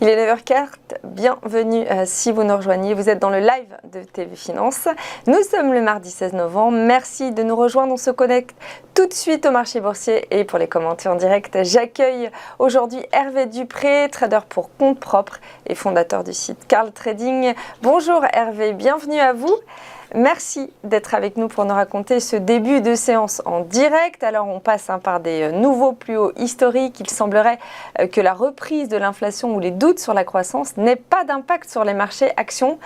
Il est 9h04, bienvenue si vous nous rejoignez, vous êtes dans le live de TV Finance. Nous sommes le mardi 16 novembre, merci de nous rejoindre, on se connecte tout de suite au marché boursier et pour les commenter en direct, j'accueille aujourd'hui Hervé Dupré, trader pour compte propre et fondateur du site Carl Trading. Bonjour Hervé, bienvenue à vous. Merci d'être avec nous pour nous raconter ce début de séance en direct. Alors on passe par des nouveaux plus hauts historiques. Il semblerait que la reprise de l'inflation ou les doutes sur la croissance n'aient pas d'impact sur les marchés actions.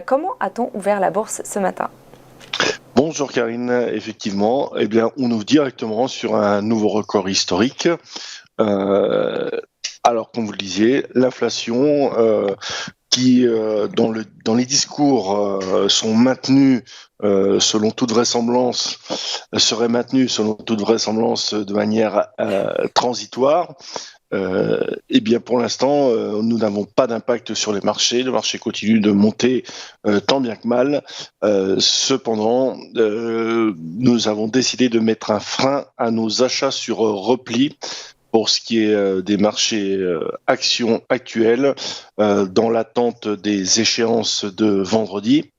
Comment a-t-on ouvert la bourse ce matin ? Bonjour Karine, effectivement, on ouvre directement sur un nouveau record historique. Alors comme vous le disiez, l'inflation qui dans les discours sont maintenus selon toute vraisemblance, serait maintenue selon toute vraisemblance de manière transitoire. Pour l'instant, nous n'avons pas d'impact sur les marchés. Le marché continue de monter tant bien que mal. Cependant, nous avons décidé de mettre un frein à nos achats sur repli pour ce qui est des marchés actions actuels, dans l'attente des échéances de vendredi.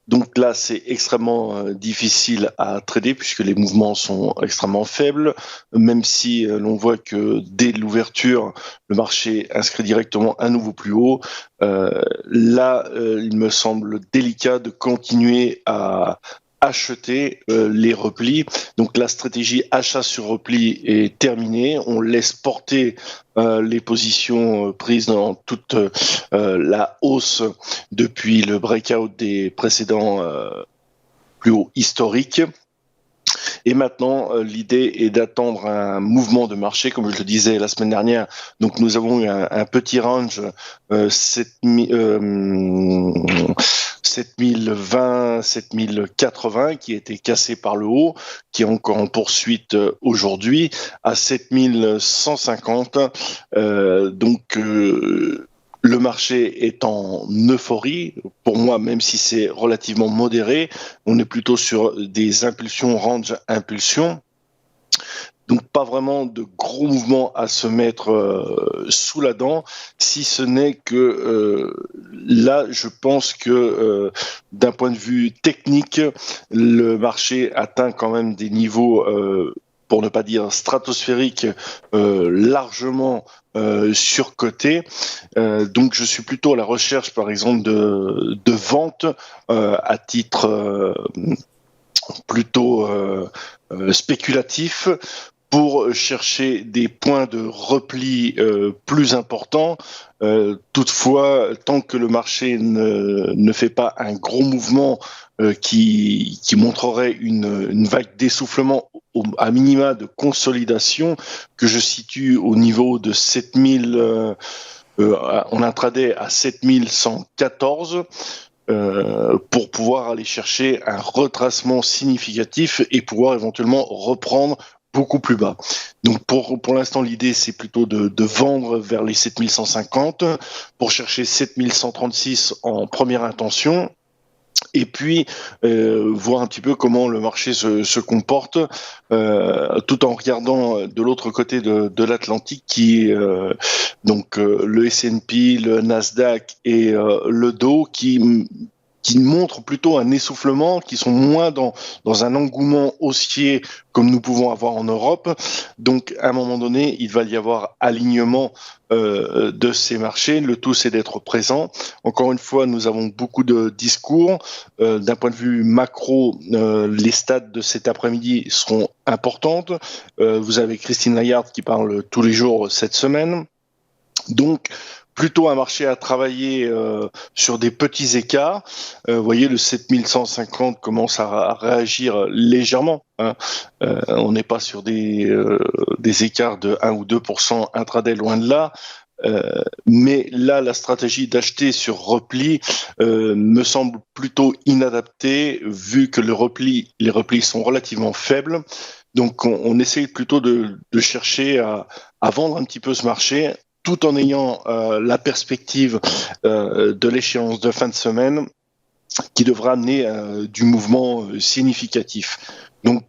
Donc là, c'est extrêmement difficile à trader puisque les mouvements sont extrêmement faibles, même si l'on voit que dès l'ouverture, le marché inscrit directement un nouveau plus haut. Il me semble délicat de continuer à acheter les replis. Donc la stratégie achat sur repli est terminée. On laisse porter les positions prises dans toute la hausse depuis le breakout des précédents plus hauts historiques. Et maintenant, l'idée est d'attendre un mouvement de marché, comme je le disais la semaine dernière. Donc, nous avons eu un petit range 7020, 7080 qui a été cassé par le haut, qui est encore en poursuite aujourd'hui à 7150. Le marché est en euphorie. Pour moi, même si c'est relativement modéré, on est plutôt sur des impulsions, range impulsions. Donc pas vraiment de gros mouvements à se mettre sous la dent, si ce n'est que là, je pense que d'un point de vue technique, le marché atteint quand même des niveaux, pour ne pas dire stratosphériques, largement surcotés. Donc je suis plutôt à la recherche, par exemple, de ventes à titre plutôt spéculatif, pour chercher des points de repli plus importants. Toutefois, tant que le marché ne fait pas un gros mouvement qui montrerait une vague d'essoufflement à minima de consolidation, que je situe au niveau de 7000, en intraday à 7114, pour pouvoir aller chercher un retracement significatif et pouvoir éventuellement reprendre beaucoup plus bas. Donc pour l'instant, l'idée, c'est plutôt de vendre vers les 7150 pour chercher 7136 en première intention. Et puis voir un petit peu comment le marché se comporte, tout en regardant de l'autre côté de l'Atlantique, qui est le S&P, le Nasdaq et le Dow, qui montrent plutôt un essoufflement, qui sont moins dans un engouement haussier comme nous pouvons avoir en Europe. Donc, à un moment donné, il va y avoir alignement de ces marchés. Le tout, c'est d'être présent. Encore une fois, nous avons beaucoup de discours. D'un point de vue macro, les stats de cet après-midi seront importantes. Vous avez Christine Lagarde qui parle tous les jours cette semaine. Donc, plutôt un marché à travailler sur des petits écarts. Vous voyez, le 7150 commence à réagir légèrement. On n'est pas sur des écarts de 1 ou 2% intraday, loin de là. Mais là, la stratégie d'acheter sur repli me semble plutôt inadaptée, vu que les replis sont relativement faibles. Donc, on essaye plutôt de chercher à vendre un petit peu ce marché, tout en ayant la perspective de l'échéance de fin de semaine qui devra amener du mouvement significatif. Donc,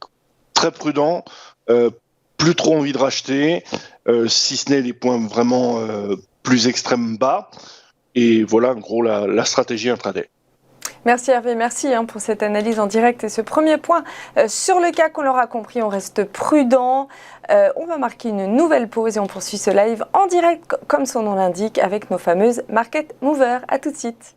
très prudent, plus trop envie de racheter, si ce n'est des points vraiment plus extrême bas. Et voilà en gros la stratégie intraday. Merci Hervé, merci pour cette analyse en direct et ce premier point. Sur le CAC, on l'aura compris, on reste prudent. On va marquer une nouvelle pause et on poursuit ce live en direct, comme son nom l'indique, avec nos fameuses Market Movers. À tout de suite.